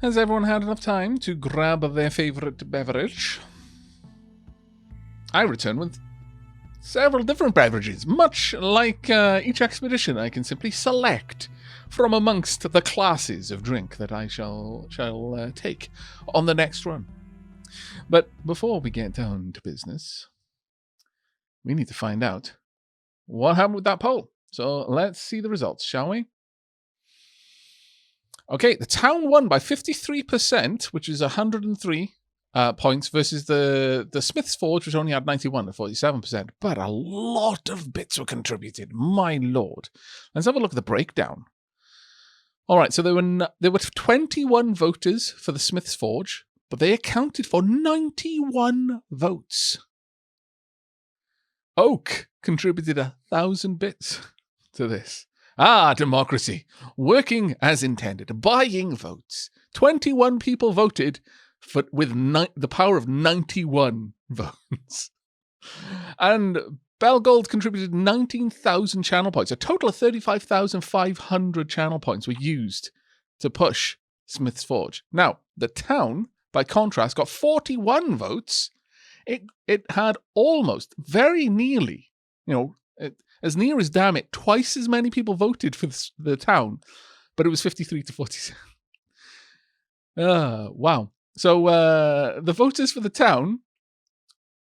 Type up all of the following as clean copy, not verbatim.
Has everyone had enough time to grab their favorite beverage? I return with several different beverages. Much like each expedition, I can simply select from amongst the classes of drink that I shall take on the next run. But before we get down to business, we need to find out what happened with that poll. So let's see the results, shall we? Okay, the town won by 53%, which is 103 points, versus the Smith's Forge, which only had 91 at 47%. But a lot of bits were contributed. My lord. Let's have a look at the breakdown. All right, so there were 21 voters for the Smith's Forge, but they accounted for 91 votes. Oak contributed 1,000 bits to this. Democracy. Working as intended. Buying votes. 21 people voted with the power of 91 votes. And Belgold contributed 19,000 channel points. A total of 35,500 channel points were used to push Smith's Forge. Now, the town, by contrast, got 41 votes. It had almost, very nearly, as near as damn it, twice as many people voted for the town, but it was 53 to 47. Wow. So the voters for the town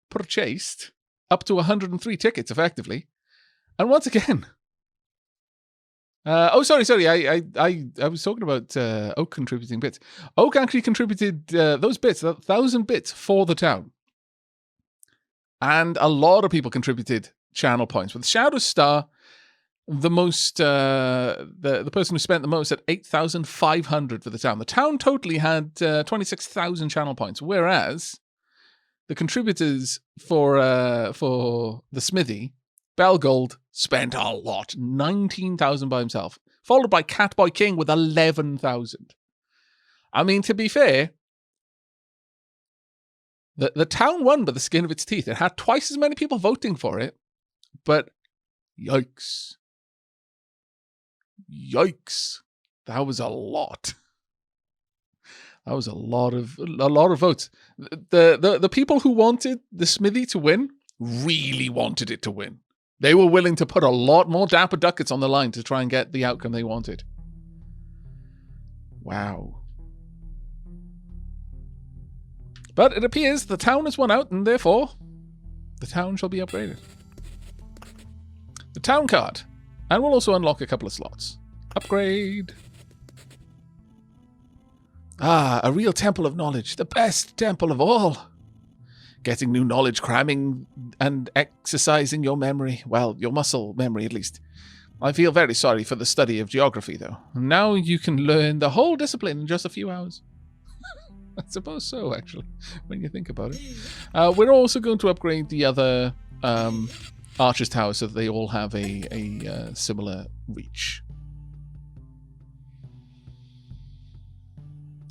purchased up to 103 tickets, effectively. And once again... sorry. I was talking about Oak contributing bits. Oak actually contributed those bits, 1,000 bits for the town. And a lot of people contributed channel points. With Shadow Star, the most, the person who spent the most at 8,500 for the town. The town totally had 26,000 channel points, whereas the contributors for the Smithy, Belgold, spent a lot, 19,000 by himself, followed by Catboy King with 11,000. I mean, to be fair, the town won by the skin of its teeth. It had twice as many people voting for it, but yikes. That was a lot. That was a lot of votes. The people who wanted the Smithy to win really wanted it to win. They were willing to put a lot more dapper ducats on the line to try and get the outcome they wanted. Wow. But it appears the town has won out, and therefore, the town shall be upgraded. The town card. And we'll also unlock a couple of slots. Upgrade. A real temple of knowledge. The best temple of all. Getting new knowledge, cramming and exercising your memory. Well, your muscle memory, at least. I feel very sorry for the study of geography, though. Now you can learn the whole discipline in just a few hours. I suppose so, actually, when you think about it. We're also going to upgrade the other Archer's Tower so that they all have a similar reach.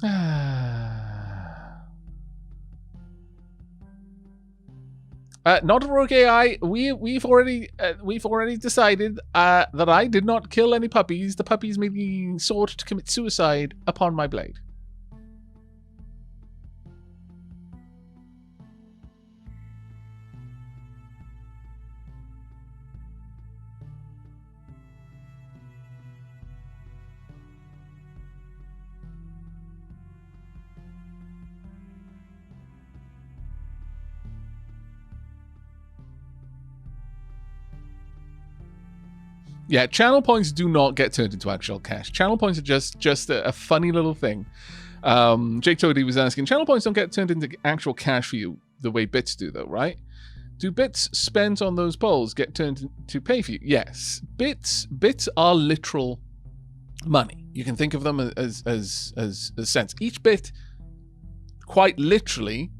Not a rogue AI. We've already decided that I did not kill any puppies. The puppies may be sought to commit suicide upon my blade. Yeah, channel points do not get turned into actual cash. Channel points are just a funny little thing. Jake Toady was asking, channel points don't get turned into actual cash for you the way bits do, though, right? Do bits spent on those polls get turned to pay for you? Yes. Bits are literal money. You can think of them as cents. Each bit, quite literally,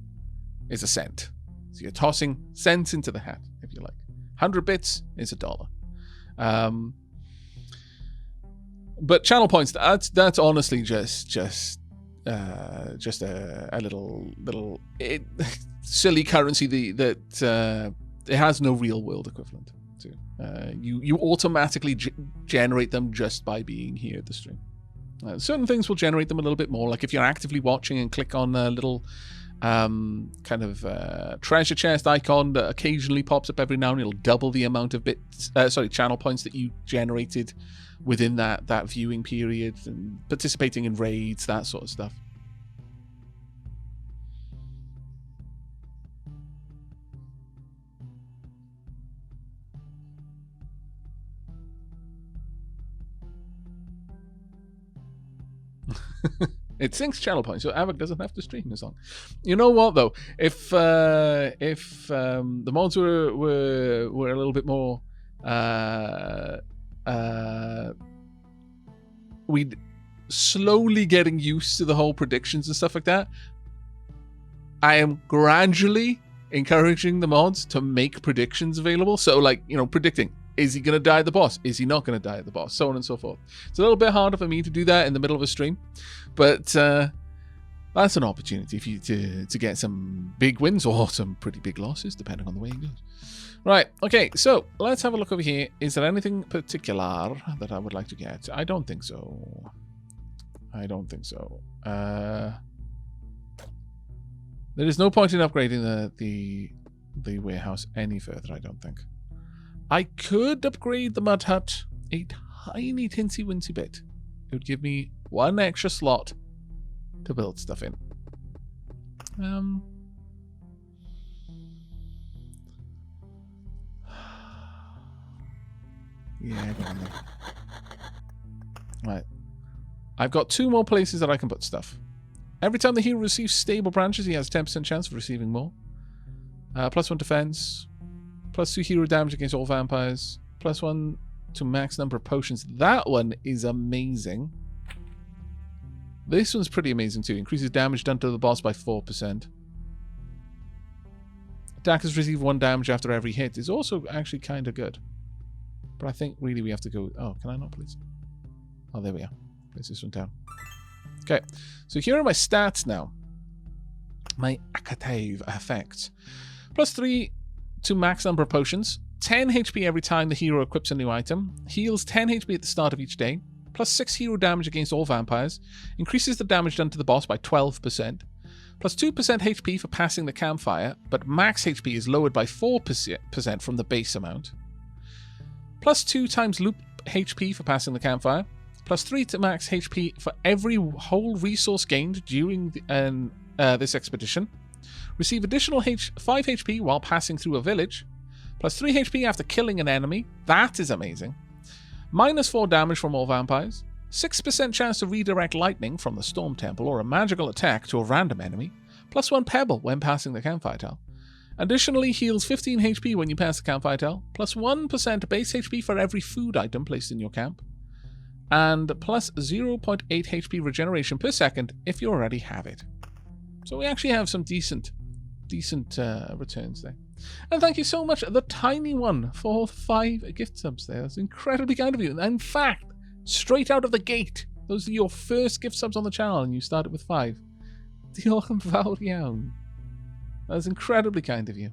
is a cent. So you're tossing cents into the hat, if you like. 100 bits is $1. But channel points, that's honestly just a little silly currency that it has no real world equivalent to. You automatically generate them just by being here at the stream. Certain things will generate them a little bit more. Like if you're actively watching and click on a little kind of treasure chest icon that occasionally pops up every now and then, it'll double the amount of channel points that you generated within that viewing period, and participating in raids, that sort of stuff. It syncs channel points, so Aavak doesn't have to stream this long. You know what though? If the mods were a little bit more, we'd slowly getting used to the whole predictions and stuff like that. I am gradually encouraging the mods to make predictions available. So, like, you know, predicting, is he going to die at the boss? Is he not going to die at the boss? So on and so forth. It's a little bit harder for me to do that in the middle of a stream, but that's an opportunity for you to get some big wins or some pretty big losses, depending on the way it goes. Right, okay, so let's have a look over here. Is there anything particular that I would like to get? I don't think so. I don't think so. There is no point in upgrading the warehouse any further, I don't think. I could upgrade the mud hut a tiny tinsy wincy bit. It would give me one extra slot to build stuff in. Yeah, go on there. Right. I've got 2 more places that I can put stuff. Every time the hero receives stable branches, he has a 10% chance of receiving more. +1 defense. +2 hero damage against all vampires. +1 to max number of potions. That one is amazing. This one's pretty amazing too. Increases damage done to the boss by 4%. Attackers receive 1 damage after every hit is also actually kind of good. But I think really we have to go... Oh, can I not please? Oh, there we are. Place this one down. Okay, so here are my stats now. My Akatave effects. +3 to max number of potions. 10 HP every time the hero equips a new item. Heals 10 HP at the start of each day. +6 hero damage against all vampires. Increases the damage done to the boss by 12%. +2% HP for passing the campfire, but max HP is lowered by 4% from the base amount. +2 times loop HP for passing the campfire. +3 to max HP for every whole resource gained during this expedition. Receive additional 5 HP while passing through a village. +3 HP after killing an enemy. That is amazing. -4 damage from all vampires. 6% chance to redirect lightning from the Storm Temple or a magical attack to a random enemy. +1 pebble when passing the campfire tile. Additionally, heals 15 HP when you pass the campfire tile. +1% base HP for every food item placed in your camp. And +0.8 HP regeneration per second if you already have it. So we actually have some decent returns there. And thank you so much, the tiny one, for 5 gift subs there. That's incredibly kind of you. In fact, straight out of the gate, those are your first gift subs on the channel, and you started with 5. Diolch yn fawr iawn. That's incredibly kind of you.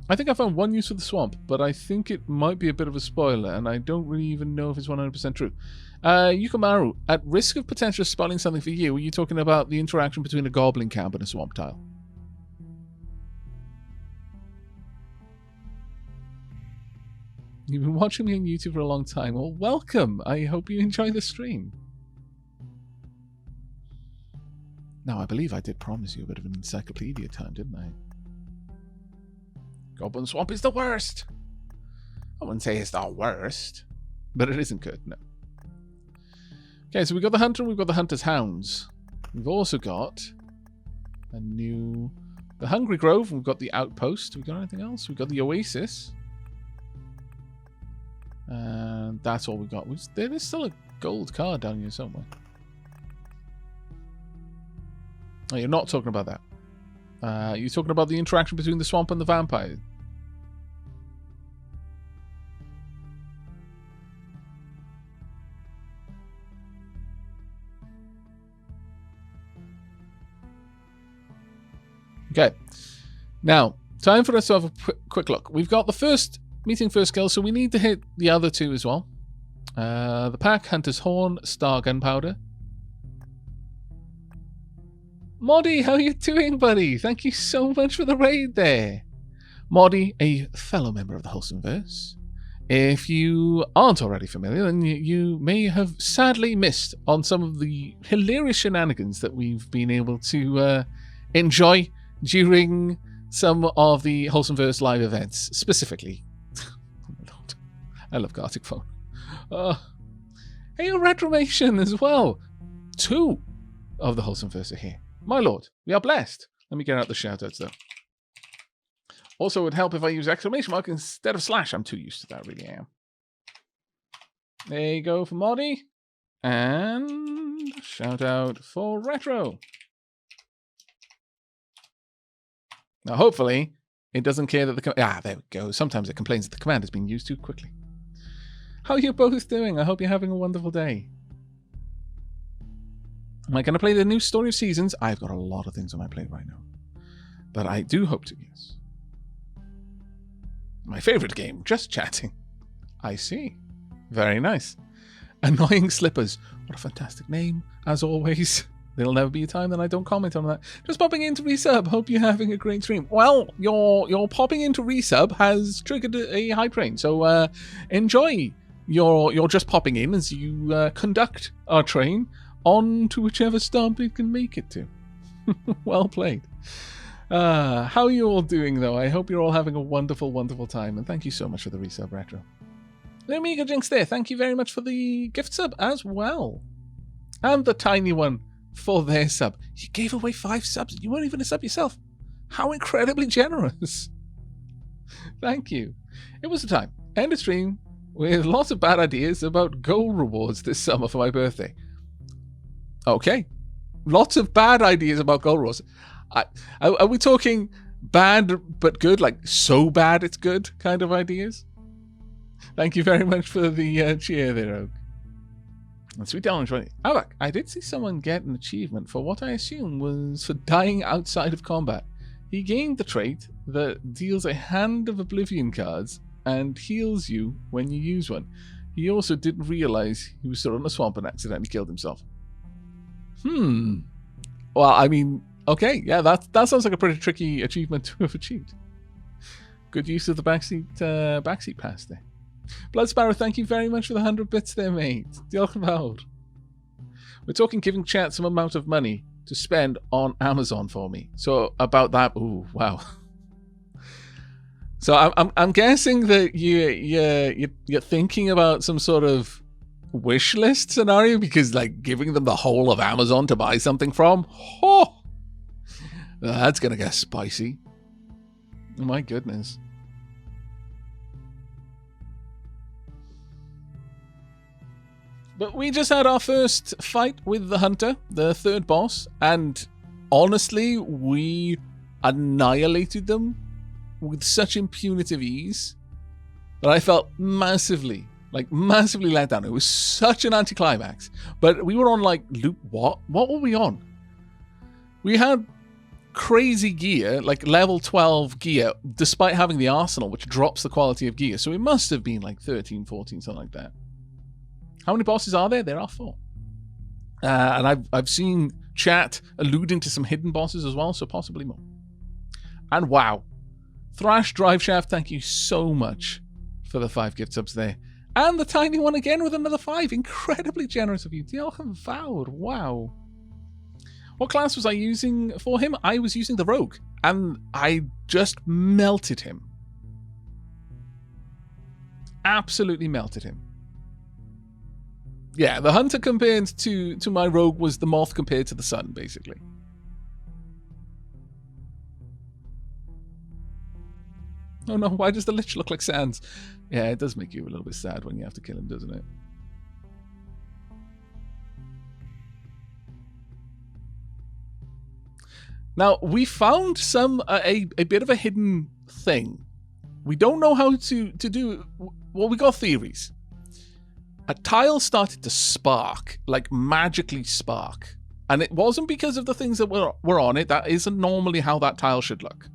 I think I found one use for the swamp, but I think it might be a bit of a spoiler, and I don't really even know if it's 100% true. Yukimaru, at risk of potentially spoiling something for you, are you talking about the interaction between a goblin camp and a swamp tile? You've been watching me on YouTube for a long time. Well, welcome. I hope you enjoy the stream. Now, I believe I did promise you a bit of an encyclopedia time, didn't I? Goblin Swamp is the worst. I wouldn't say it's the worst, but it isn't good, no. Okay, so we've got the Hunter and we've got the Hunter's Hounds. We've also got the Hungry Grove, and we've got the Outpost. We've got anything else? We've got the Oasis. And that's all we've got. There is still a gold card down here somewhere. Oh, you're not talking about that. You're talking about the interaction between the swamp and the vampire. Okay. Now, Time for us to have a quick look. We've got the first meeting first skill, so we need to hit the other two as well. The pack, Hunter's Horn, Star Gunpowder. Moddy, how you doing, buddy? Thank you so much for the raid there. Moddy, a fellow member of the Wholesomeverse. If you aren't already familiar, then you may have sadly missed on some of the hilarious shenanigans that we've been able to enjoy during some of the Wholesomeverse live events, specifically. Lord, I love Gartic Phone. Hey, Retromation as well. 2 of the Wholesomeverse are here. My lord, we are blessed. Let me get out the shoutouts though. Also, it would help if I use exclamation mark instead of slash. I'm too used to that, really am. There you go for Moddy. And shout out for Retro. Now, hopefully, it doesn't care that the... there we go. Sometimes it complains that the command is being used too quickly. How are you both doing? I hope you're having a wonderful day. Am I going to play the new Story of Seasons? I've got a lot of things on my plate right now. But I do hope to, yes. My favorite game, just chatting. I see. Very nice. Annoying Slippers. What a fantastic name, as always. There'll never be a time that I don't comment on that. Just popping into resub. Hope you're having a great stream. Well, your popping into resub has triggered a high train. So enjoy your just popping in as you conduct our train on to whichever stomp it can make it to. Well played. How are you all doing, though? I hope you're all having a wonderful, wonderful time. And thank you so much for the resub, Retro. Amiga Jinx there. Thank you very much for the gift sub as well. And the tiny one for their sub. You gave away 5 subs. You weren't even a sub yourself. How incredibly generous. Thank you. It was a time. End of stream with lots of bad ideas about gold rewards this summer for my birthday. Okay. Lots of bad ideas about gold rewards. Are we talking bad but good? Like so bad it's good kind of ideas? Thank you very much for the cheer there, Oak. And Sweet Down enjoying it. Aavak, I did see someone get an achievement for what I assume was for dying outside of combat. He gained the trait that deals a hand of Oblivion cards and heals you when you use one. He also didn't realize he was still in a swamp and accidentally killed himself. Well, I mean, okay, yeah, that sounds like a pretty tricky achievement to have achieved. Good use of the backseat pass there. Blood Sparrow, thank you very much for the 100 bits there, mate. Diolch yn fawr. We're talking giving chat some amount of money to spend on Amazon for me. So about that, ooh, wow. So I'm guessing that you're thinking about some sort of wish list scenario, because like giving them the whole of Amazon to buy something from, that's gonna get spicy. Oh my goodness. But we just had our first fight with the Hunter, the third boss, and honestly, we annihilated them with such impunitive ease that I felt massively let down. It was such an anticlimax. But we were on like loop what? What were we on? We had crazy gear, like level 12 gear, despite having the arsenal, which drops the quality of gear. So it must have been like 13, 14, something like that. How many bosses are there? There are 4. And I've seen chat alluding to some hidden bosses as well, so possibly more. And wow. Thrash Drive Shaft, thank you so much for the 5 gift subs there. And the tiny one again with another 5. Incredibly generous of you. Diolch yn fawr. Wow. What class was I using for him? I was using the Rogue. And I just melted him. Absolutely melted him. Yeah, the Hunter compared to my Rogue was the Moth compared to the Sun, basically. Oh no, why does the Lich look like Sans? Yeah, it does make you a little bit sad when you have to kill him, doesn't it? Now, we found a bit of a hidden thing. We don't know how to do... Well, we got theories. A tile started to spark, like magically spark. And it wasn't because of the things that were on it. That isn't normally how that tile should look.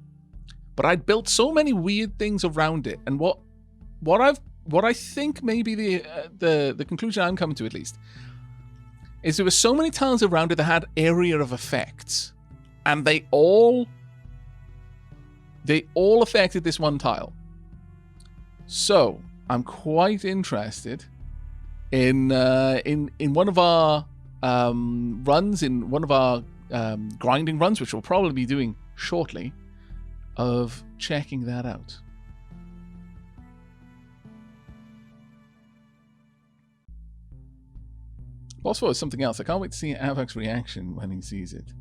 but I'd built so many weird things around it. And what I think maybe the conclusion I'm coming to, at least, is there were so many tiles around it that had area of effects, and they all affected this one tile. So I'm quite interested in one of our runs, in one of our grinding runs, which we'll probably be doing shortly, of checking that out. Boss 4 is something else. I can't wait to see Aavak's reaction when he sees it.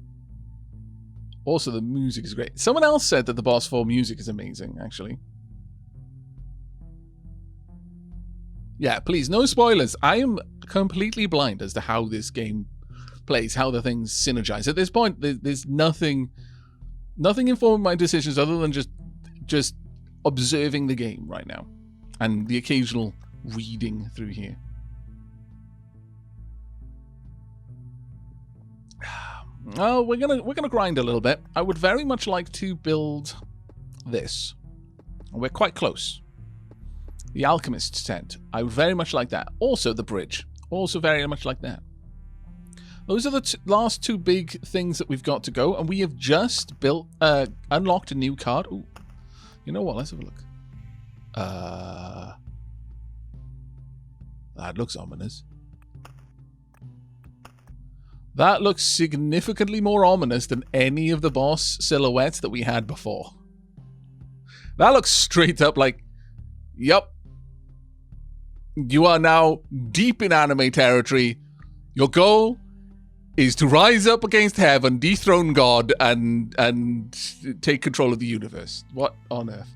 Also, the music is great. Someone else said that the Boss 4 music is amazing, actually. Yeah, please, no spoilers. I am completely blind as to how this game plays, how the things synergize. At this point, there's nothing informing my decisions other than just observing the game right now, and the occasional reading through here. Oh, we're gonna grind a little bit. I would very much like to build this. We're quite close. The Alchemist's tent. I would very much like that. Also the bridge. Also very much like that. Those are the last two big things that we've got to go, and we have just unlocked a new card. Ooh, you know what? Let's have a look. That looks ominous. That looks significantly more ominous than any of the boss silhouettes that we had before. That looks straight up like, yup. You are now deep in anime territory. Your goal is to rise up against heaven, dethrone God, and take control of the universe. What on earth?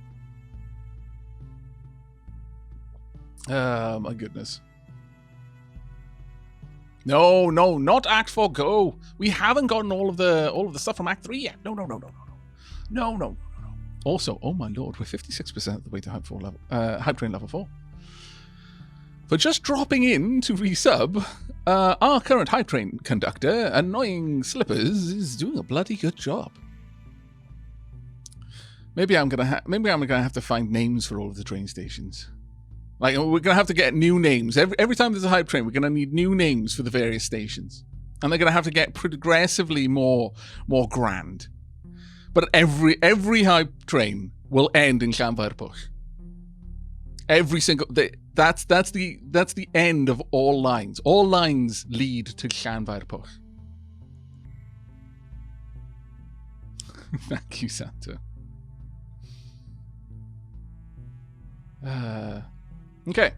My goodness. No, not Act 4 Go. We haven't gotten all of the stuff from Act 3 yet. No. Also, oh my lord, we're 56% of the way to Hype Train level 4. For just dropping in to resub, our current Hype Train conductor, Annoying Slippers, is doing a bloody good job. Maybe I'm gonna have to find names for all of the train stations. Like, we're gonna have to get new names every time there's a hype train. We're gonna need new names for the various stations, and they're gonna have to get progressively more grand. But every hype train will end in Llanfairpwll. Every single that's the end of all lines. All lines lead to Llanfairpwll. Thank you, Santa. Okay.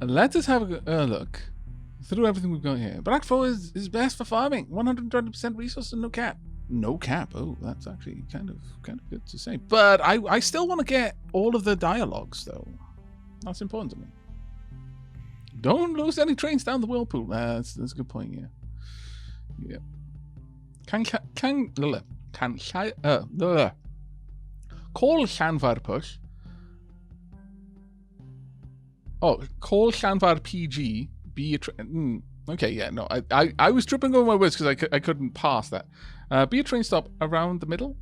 Let us have a look through everything we've got here. But Act 4 is best for farming. 120% resource and no cap. No cap. Oh, that's actually kind of good to say. But I still want to get all of the dialogues, though. That's important to me. Don't lose any trains down the whirlpool. That's a good point. Yeah. Call Llanfairpwll. Oh, call Llanfair PG. Be a train. Okay, yeah, no, I was tripping over my words because I couldn't pass that. Be a train stop around the middle.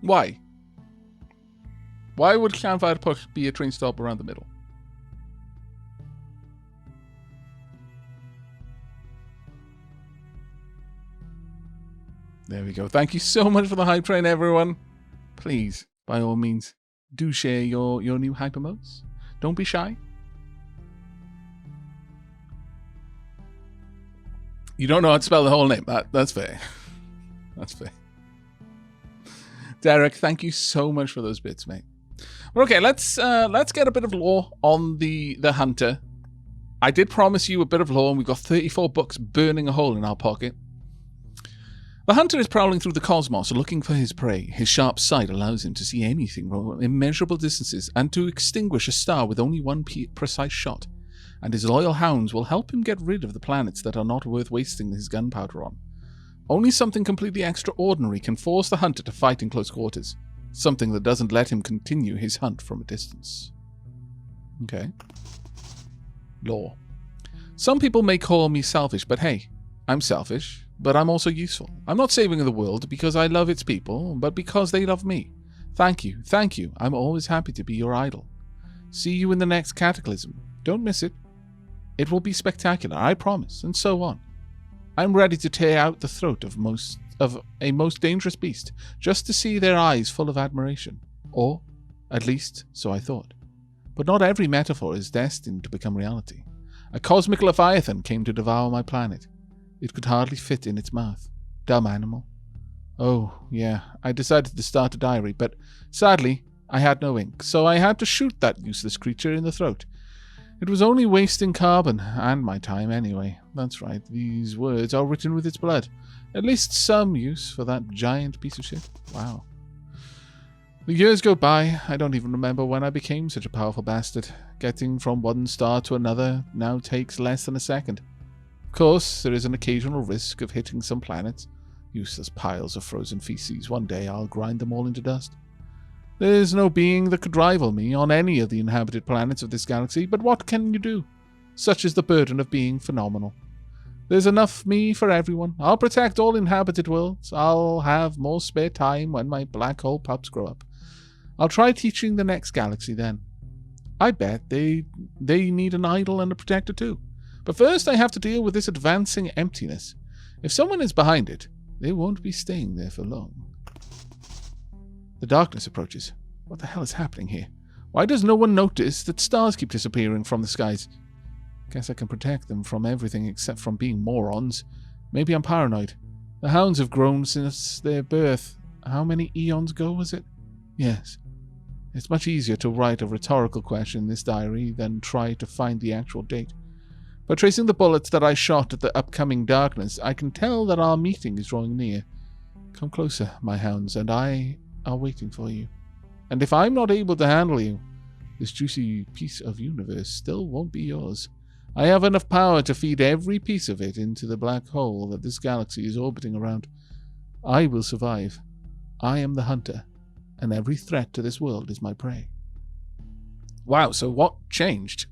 Why? Why would Llanfairpwll be a train stop around the middle? There we go. Thank you so much for the hype train, everyone. Please, by all means, do share your new hyper modes. Don't be shy. You don't know how to spell the whole name. That's fair. That's fair. Derek, thank you so much for those bits, mate. But okay, let's get a bit of lore on the hunter. I did promise you a bit of lore, and we've got 34 books burning a hole in our pocket. The hunter is prowling through the cosmos looking for his prey. His sharp sight allows him to see anything from immeasurable distances and to extinguish a star with only one precise shot. And his loyal hounds will help him get rid of the planets that are not worth wasting his gunpowder on. Only something completely extraordinary can force the hunter to fight in close quarters. Something that doesn't let him continue his hunt from a distance. Okay. Lore. Some people may call me selfish, but hey, I'm selfish. but I'm also useful. I'm not saving the world because I love its people, but because they love me. Thank you, thank you. I'm always happy to be your idol. See you in the next cataclysm. Don't miss it. It will be spectacular, I promise, and so on. I'm ready to tear out the throat of a most dangerous beast, just to see their eyes full of admiration. Or, at least, so I thought. But not every metaphor is destined to become reality. A cosmic leviathan came to devour my planet. It could hardly fit in its mouth. Dumb animal. Oh, yeah, I decided to start a diary, but sadly, I had no ink, so I had to shoot that useless creature in the throat. It was only wasting carbon, and my time anyway. That's right, these words are written with its blood. At least some use for that giant piece of shit. Wow. The years go by. I don't even remember when I became such a powerful bastard. Getting from one star to another now takes less than a second. Of course, there is an occasional risk of hitting some planets. Useless piles of frozen feces. One day I'll grind them all into dust. There's no being that could rival me on any of the inhabited planets of this galaxy, but what can you do? Such is the burden of being phenomenal. There's enough me for everyone. I'll protect all inhabited worlds. I'll have more spare time when my black hole pups grow up. I'll try teaching the next galaxy then. I bet they need an idol and a protector too. But first I have to deal with this advancing emptiness. If someone is behind it, they won't be staying there for long. The darkness approaches. What the hell is happening here? Why does no one notice that stars keep disappearing from the skies? Guess I can protect them from everything except from being morons. Maybe I'm paranoid. The hounds have grown since their birth. How many eons ago was it? Yes. It's much easier to write a rhetorical question in this diary than try to find the actual date. By tracing the bullets that I shot at the upcoming darkness, I can tell that our meeting is drawing near. Come closer, my hounds, and I are waiting for you. And if I'm not able to handle you, this juicy piece of universe still won't be yours. I have enough power to feed every piece of it into the black hole that this galaxy is orbiting around. I will survive. I am the hunter, and every threat to this world is my prey. Wow, so what changed?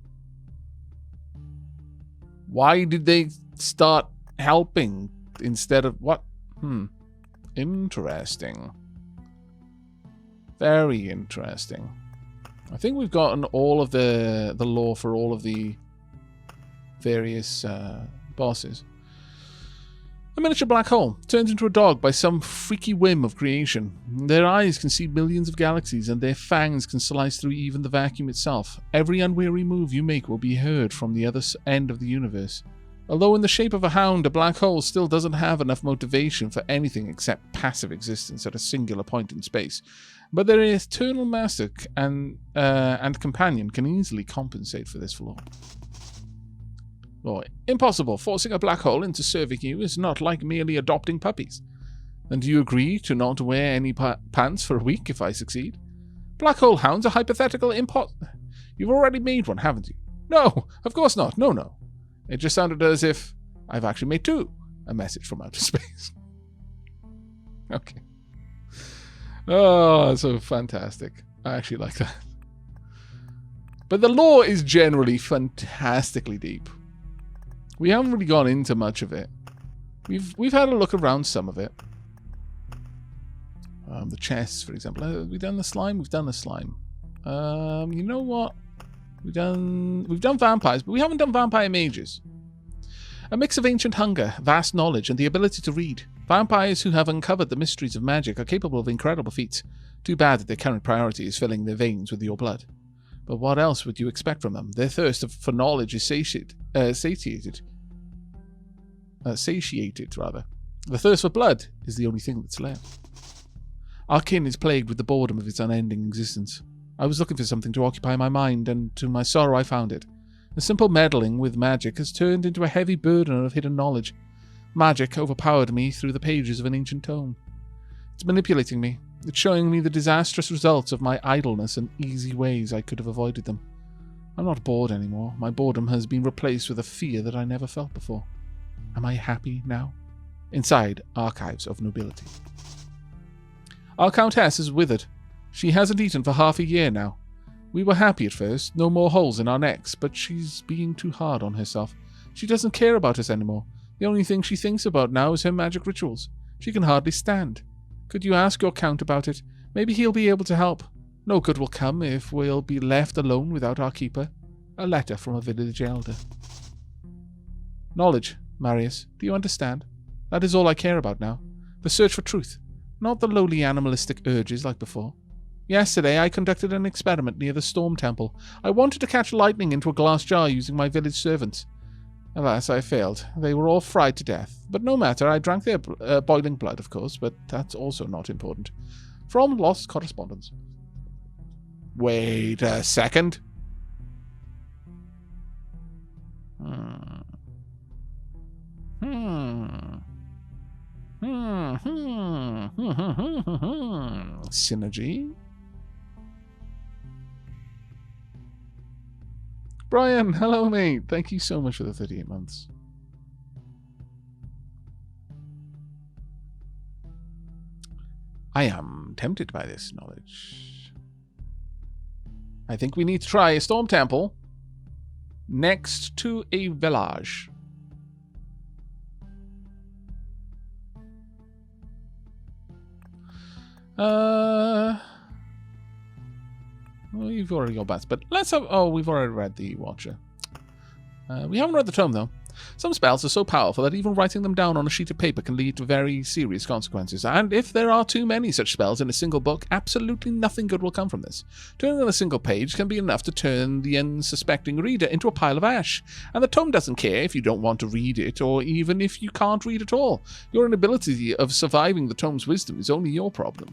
Why did they start helping instead of what? Interesting. Very interesting. I think we've gotten all of the lore for all of the various bosses. A miniature black hole turns into a dog by some freaky whim of creation. Their eyes can see millions of galaxies, and their fangs can slice through even the vacuum itself. Every unwary move you make will be heard from the other end of the universe. Although in the shape of a hound, a black hole still doesn't have enough motivation for anything except passive existence at a singular point in space. But their eternal master and companion can easily compensate for this flaw. Oh, impossible. Forcing a black hole into serving you is not like merely adopting puppies. Then do you agree to not wear any pants for a week if I succeed? Black hole hounds are hypothetical You've already made one, haven't you? No, of course not. No. It just sounded as if I've actually made two. A message from outer space. Okay. Oh, so fantastic. I actually like that. But the lore is generally fantastically deep. We haven't really gone into much of it. We've had a look around some of it. The chests, for example. Have we done the slime? We've done the slime. You know what? We've done vampires, but we haven't done vampire mages. A mix of ancient hunger, vast knowledge, and the ability to read. Vampires who have uncovered the mysteries of magic are capable of incredible feats. Too bad that their current priority is filling their veins with your blood. But what else would you expect from them? Their thirst for knowledge is satiated. The thirst for blood is the only thing that's left. Our kin is plagued with the boredom of its unending existence. I was looking for something to occupy my mind, and to my sorrow I found it. The simple meddling with magic has turned into a heavy burden of hidden knowledge. Magic overpowered me through the pages of an ancient tome. It's manipulating me. It's showing me the disastrous results of my idleness and easy ways I could have avoided them. I'm not bored anymore. My boredom has been replaced with a fear that I never felt before. Am I happy now? Inside Archives of Nobility. Our Countess is withered. She hasn't eaten for half a year now. We were happy at first, no more holes in our necks, but she's being too hard on herself. She doesn't care about us anymore. The only thing she thinks about now is her magic rituals. She can hardly stand. Could you ask your count about it? Maybe he'll be able to help. No good will come if we'll be left alone without our keeper. A letter from a village elder. Knowledge, Marius. Do you understand? That is all I care about now. The search for truth. Not the lowly animalistic urges like before. Yesterday I conducted an experiment near the Storm Temple. I wanted to catch lightning into a glass jar using my village servants. Alas, I failed. They were all fried to death. But no matter, I drank their boiling blood, of course, but that's also not important. From Lost Correspondence. Wait a second. Synergy. Brian, hello mate. Thank you so much for the 38 months. I am tempted by this knowledge. I think we need to try a storm temple next to a village. Well, you've already got bats, but let's have... Oh, we've already read the Watcher. We haven't read the tome, though. Some spells are so powerful that even writing them down on a sheet of paper can lead to very serious consequences. And if there are too many such spells in a single book, absolutely nothing good will come from this. Turning on a single page can be enough to turn the unsuspecting reader into a pile of ash. And the tome doesn't care if you don't want to read it, or even if you can't read at all. Your inability of surviving the tome's wisdom is only your problem.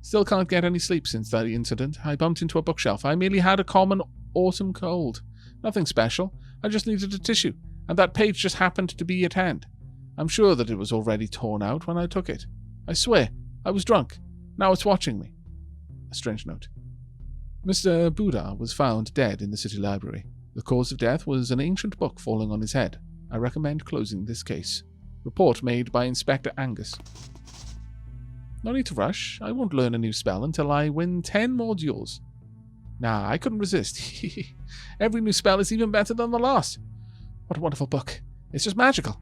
Still can't get any sleep since that incident. I bumped into a bookshelf. I merely had a common autumn cold. Nothing special. I just needed a tissue, and that page just happened to be at hand. I'm sure that it was already torn out when I took it. I swear, I was drunk. Now it's watching me. A strange note. Mr. Buddha was found dead in the city library. The cause of death was an ancient book falling on his head. I recommend closing this case. Report made by Inspector Angus. No need to rush. I won't learn a new spell until I win 10 more duels. Nah, I couldn't resist. Every new spell is even better than the last. What a wonderful book. It's just magical.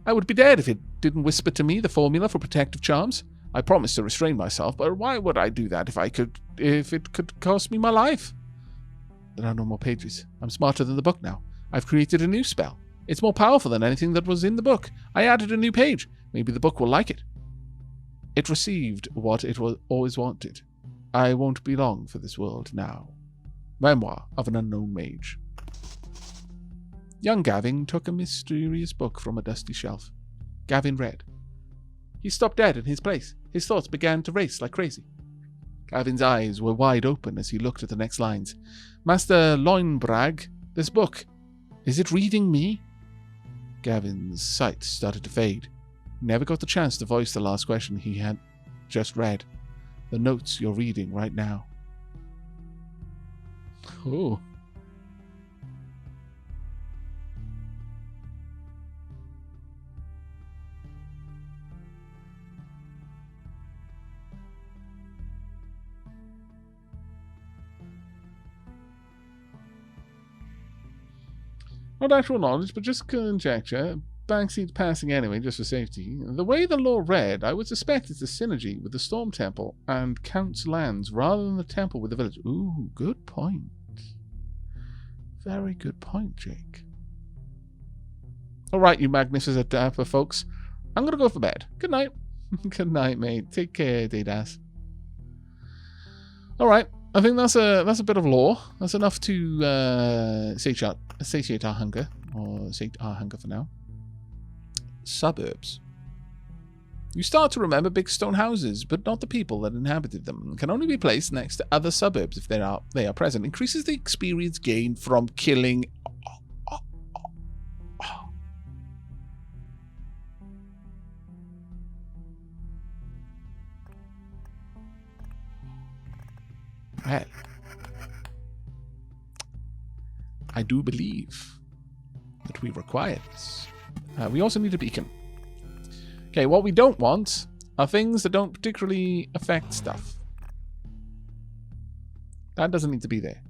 I would be dead if it didn't whisper to me the formula for protective charms. I promised to restrain myself, but why would I do that if it could cost me my life? There are no more pages. I'm smarter than the book now. I've created a new spell. It's more powerful than anything that was in the book. I added a new page. Maybe the book will like it. It received what it always wanted. I won't be long for this world now. Memoir of an Unknown Mage. Young Gavin took a mysterious book from a dusty shelf. Gavin read. He stopped dead in his place. His thoughts began to race like crazy. Gavin's eyes were wide open as he looked at the next lines. Master Loinbrag, this book, is it reading me? Gavin's sight started to fade. He never got the chance to voice the last question he had just read. The notes you're reading right now. Oh. Not actual knowledge, but just conjecture. Backseat passing anyway, just for safety. The way the law read, I would suspect it's a synergy with the Storm Temple and Count's lands rather than the temple with the village. Ooh, good point. Very good point, Jake. Alright, you magnificent dapper folks. I'm gonna go for bed. Good night. Good night, mate. Take care, Dedas. Alright, I think that's a bit of lore. That's enough to satiate our hunger. Or satiate our hunger for now. Suburbs. You start to remember big stone houses, but not the people that inhabited them. Can only be placed next to other suburbs if they are present. Increases the experience gained from killing. Well, I do believe that we require this. We also need a beacon. Okay, what we don't want are things that don't particularly affect stuff. That doesn't need to be there.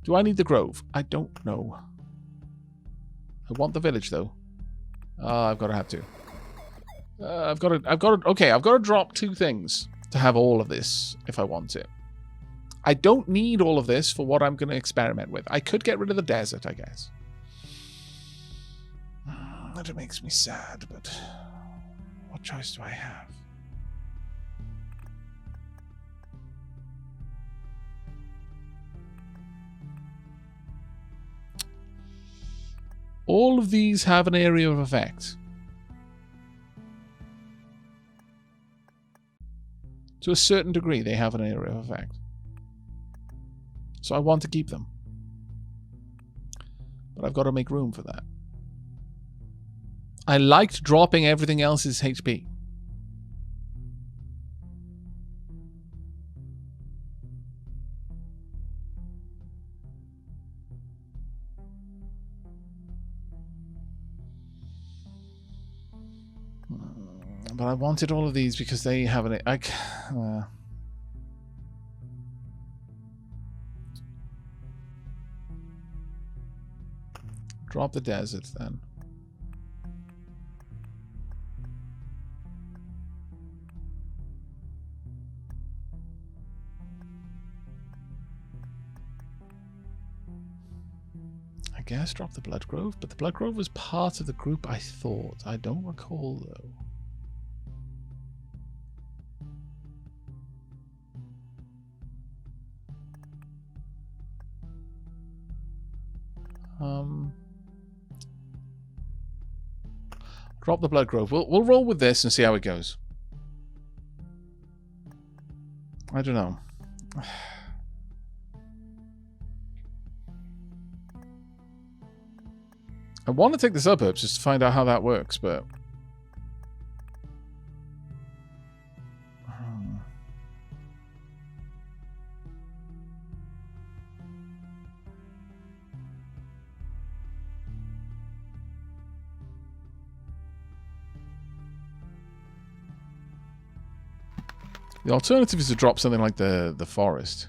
Do I need the grove? I don't know. I want the village though. I've got to have two. I've got to drop 2 things to have all of this if I want it. I don't need all of this for what I'm going to experiment with. I could get rid of the desert, I guess. That makes me sad, but what choice do I have? All of these have an area of effect. To a certain degree, they have an area of effect. So I want to keep them. But I've got to make room for that. I liked dropping everything else's HP. But I wanted all of these because they have an... Drop the desert then. I guess drop the Blood Grove, but the Blood Grove was part of the group, I thought. I don't recall though. Drop the Blood Grove. We'll roll with this and see how it goes. I don't know. I want to take the suburbs just to find out how that works, but... The alternative is to drop something like the forest.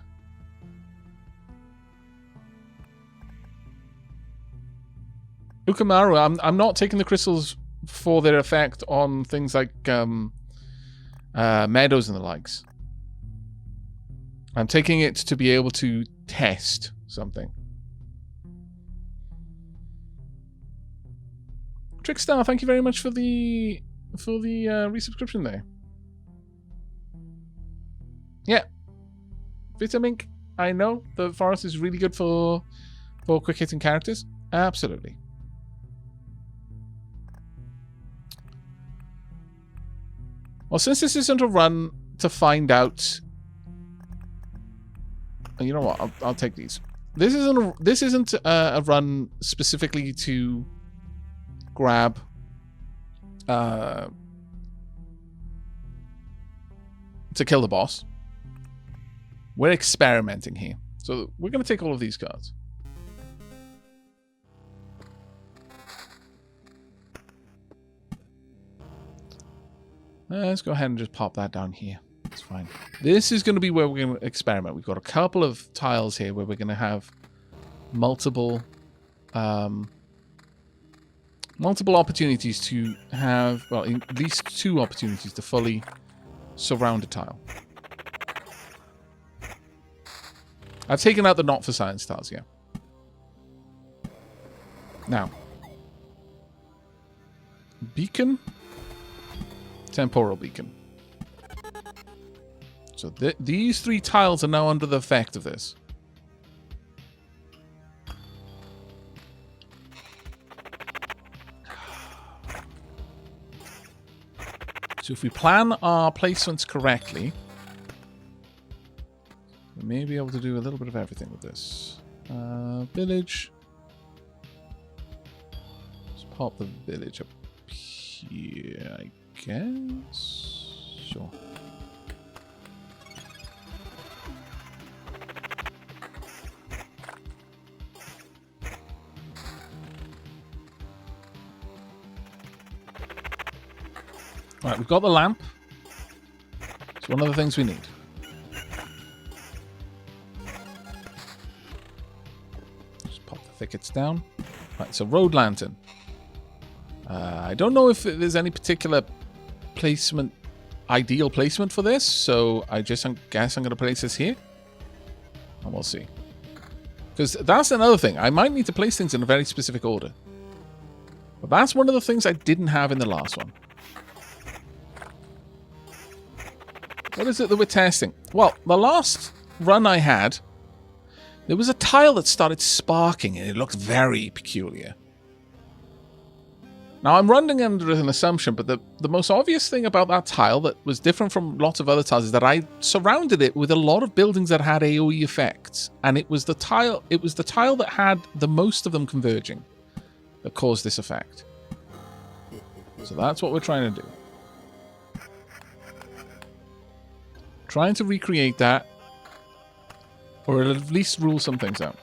Ukamaru, I'm not taking the crystals for their effect on things like meadows and the likes. I'm taking it to be able to test something. Trickstar, thank you very much for the resubscription there. Yeah, Vitamink. I know the forest is really good for quick hitting characters. Absolutely. Well, since this isn't a run to find out, you know what? I'll take these. This isn't a run specifically to grab to kill the boss. We're experimenting here. So we're going to take all of these cards. Let's go ahead and just pop that down here. It's fine. This is going to be where we're going to experiment. We've got a couple of tiles here where we're going to have multiple opportunities to have, well, at least 2 opportunities to fully surround a tile. I've taken out the not for science tiles, yeah. Now. Beacon. Temporal beacon. So these 3 tiles are now under the effect of this. So if we plan our placements correctly, we may be able to do a little bit of everything with this. Village. Let's pop the village up here, I guess. Sure. Right, we've got the lamp. It's one of the things we need. Just pop the thickets down. Right, so road lantern. I don't know if there's any particular placement, ideal placement for this, so I guess I'm going to place this here. And we'll see. Because that's another thing. I might need to place things in a very specific order. But that's one of the things I didn't have in the last one. What is it that we're testing? Well, the last run I had, there was a tile that started sparking and it looked very peculiar. Now, I'm running under an assumption, but the most obvious thing about that tile that was different from lots of other tiles is that I surrounded it with a lot of buildings that had AoE effects. And it was the tile that had the most of them converging that caused this effect. So that's what we're trying to do. Trying to recreate that, or at least rule some things out.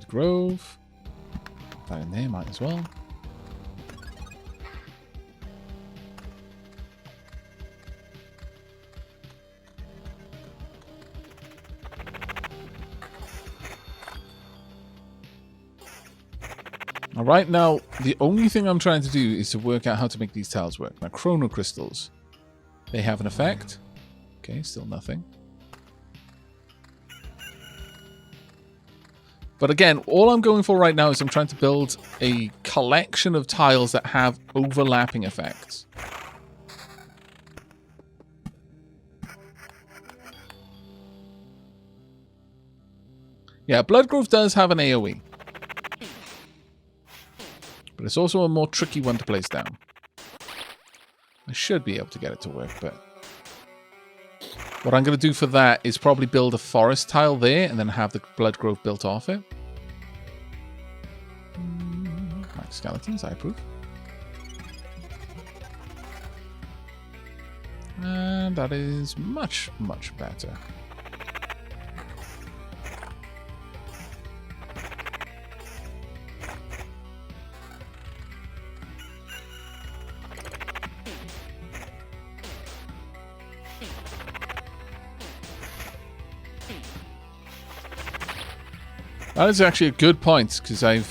Grove. That in there, might as well. All right, now the only thing I'm trying to do is to work out how to make these tiles work. Now, chrono crystals, they have an effect. Okay, still nothing. But again, all I'm going for right now is I'm trying to build a collection of tiles that have overlapping effects. Yeah, Bloodgrove does have an AoE. But it's also a more tricky one to place down. I should be able to get it to work, but... what I'm going to do for that is probably build a forest tile there and then have the Bloodgrove built off it. Max skeletons, I approve. And that is much, much better. That is actually a good point, because I've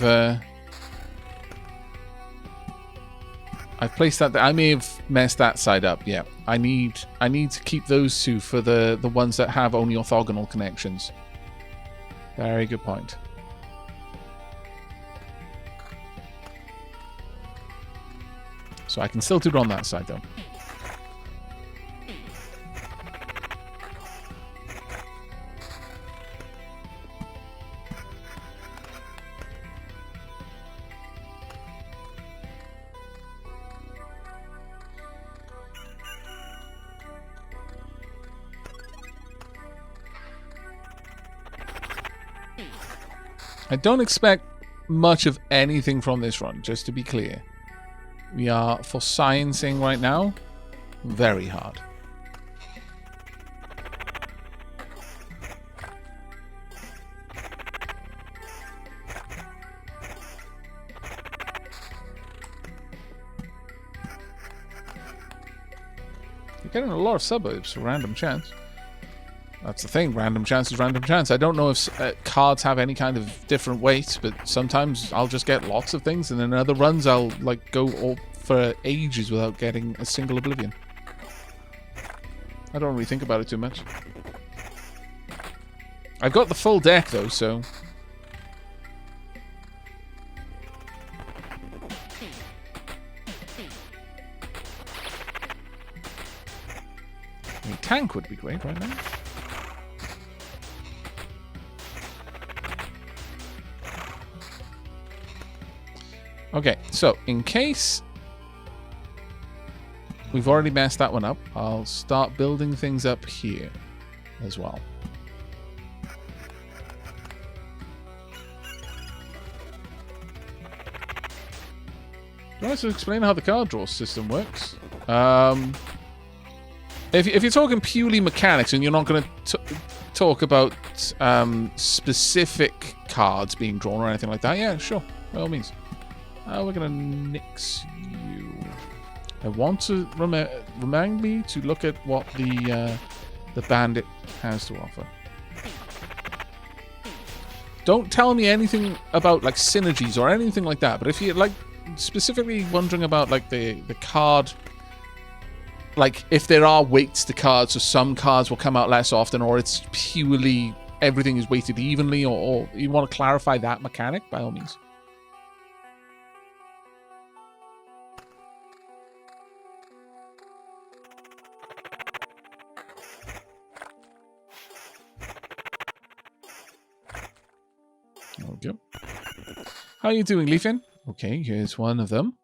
placed that there. I may have messed that side up, yeah. I need to keep those two for the ones that have only orthogonal connections. Very good point. So I can still do it on that side, though. I don't expect much of anything from this run, just to be clear. We are, for sciencing right now, very hard. You're getting a lot of suburbs for random chance. That's the thing, random chance is random chance. I don't know if cards have any kind of different weight, but sometimes I'll just get lots of things, and then in other runs I'll like go all for ages without getting a single Oblivion. I don't really think about it too much. I've got the full deck though, so... I mean, tank would be great right now. Okay, so in case we've already messed that one up, I'll start building things up here as well. Do you want to explain how the card draw system works? If you're talking purely mechanics and you're not going to talk about specific cards being drawn or anything like that, yeah, sure, by all means. We're gonna nix you. I want to remind me to look at what the bandit has to offer. Don't tell me anything about like synergies or anything like that. But if you're like specifically wondering about like the card, like if there are weights to cards, so some cards will come out less often, or it's purely everything is weighted evenly, or you want to clarify that mechanic, by all means. There we go. How are you doing, Leafin? Okay, here's one of them.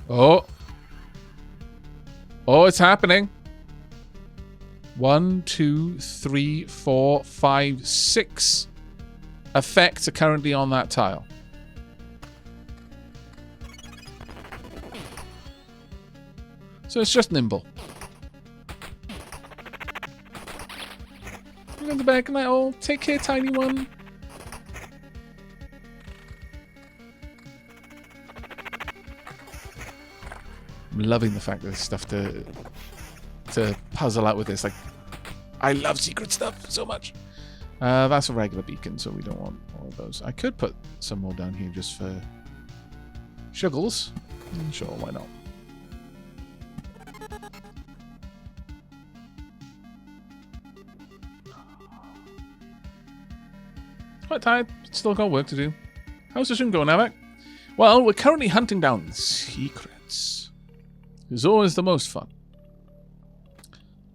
Oh. Oh, it's happening. 1, 2, 3, 4, 5, 6 effects are currently on that tile. So it's just nimble. In the back, and oh, take care, tiny one. I'm loving the fact that there's stuff to puzzle out with this. Like, I love secret stuff so much. That's a regular beacon, so we don't want all of those. I could put some more down here just for shuggles. Sure, why not? Quite tired, still got work to do. How's the stream going, Aavak? Well, we're currently hunting down secrets. It's always the most fun.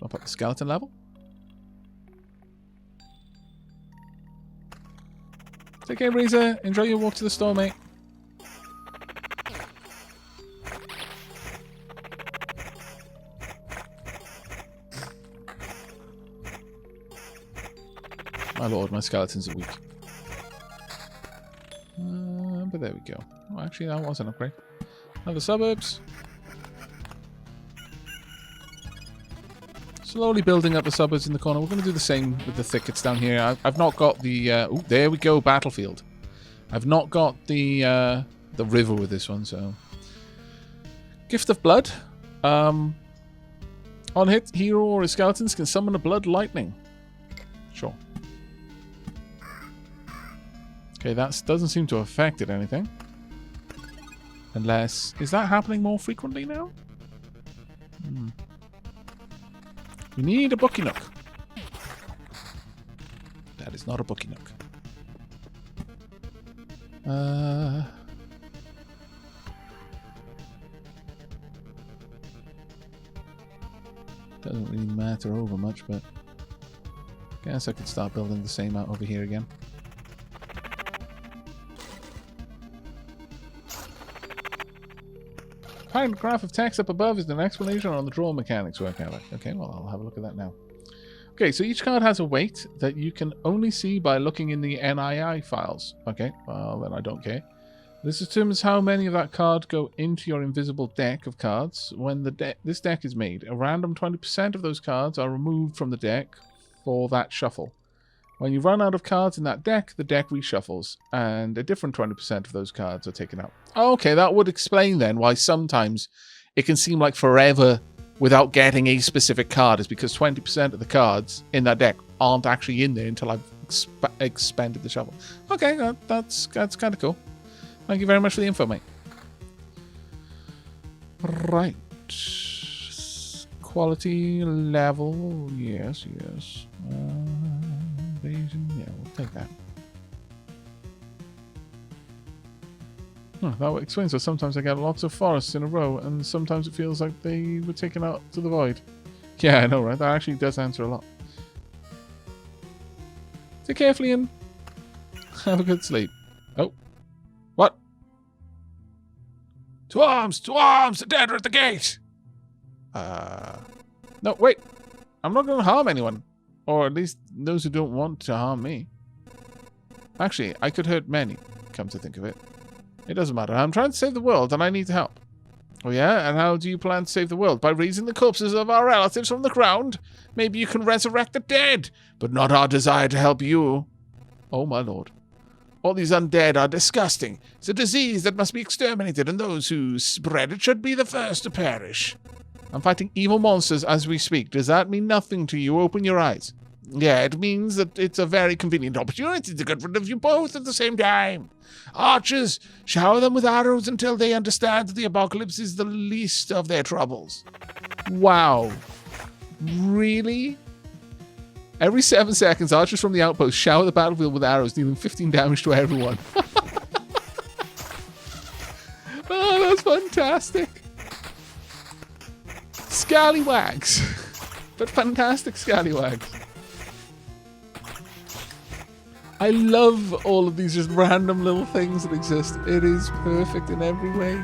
Up at the skeleton level. Take care, Razor. Enjoy your walk to the store, mate. My lord, my skeletons are weak. But there we go. Oh, actually, that was an upgrade. Another suburbs. Slowly building up the suburbs in the corner. We're going to do the same with the thickets down here. I've not got the... oh, there we go, battlefield. I've not got the river with this one, so... Gift of Blood. On hit, hero or his skeletons can summon a blood lightning. Sure. Okay, that doesn't seem to have affected anything. Unless... Is that happening more frequently now? We need a bookie nook. That is not a bookie nook. Doesn't really matter over much, but... Guess I could start building the same out over here again. Paragraph of text up above is an explanation on the draw mechanics work out. Okay, well, I'll have a look at that now. Okay, so each card has a weight that you can only see by looking in the NII files. Okay, well, then I don't care. This determines how many of that card go into your invisible deck of cards. When this deck is made, a random 20% of those cards are removed from the deck for that shuffle. When you run out of cards in that deck, the deck reshuffles, and a different 20% of those cards are taken out. Okay, that would explain then why sometimes it can seem like forever without getting a specific card. Is because 20% of the cards in that deck aren't actually in there until I've expanded the shuffle. Okay, that's kind of cool. Thank you very much for the info, mate. Right. Quality level. Yes. Yeah, we'll take that. That explains why sometimes I get lots of forests in a row, and sometimes it feels like they were taken out to the void. Yeah, I know, right? That actually does answer a lot. Take care, Fleeing. Have a good sleep. Oh. What? To arms! To arms! The dead are at the gate! No, wait. I'm not going to harm anyone. Or at least those who don't want to harm me. Actually, I could hurt many, come to think of it. It doesn't matter. I'm trying to save the world and I need help. Oh, yeah? And how do you plan to save the world? By raising the corpses of our relatives from the ground? Maybe you can resurrect the dead, but not our desire to help you. Oh, my lord. All these undead are disgusting. It's a disease that must be exterminated, and those who spread it should be the first to perish. I'm fighting evil monsters as we speak. Does that mean nothing to you? Open your eyes. Yeah, it means that it's a very convenient opportunity to get rid of you both at the same time. Archers, shower them with arrows until they understand that the apocalypse is the least of their troubles. Wow. Really? Every 7 seconds, archers from the outpost shower the battlefield with arrows, dealing 15 damage to everyone. Oh, that's fantastic. Scallywags. But fantastic scallywags. I love all of these just random little things that exist. It is perfect in every way.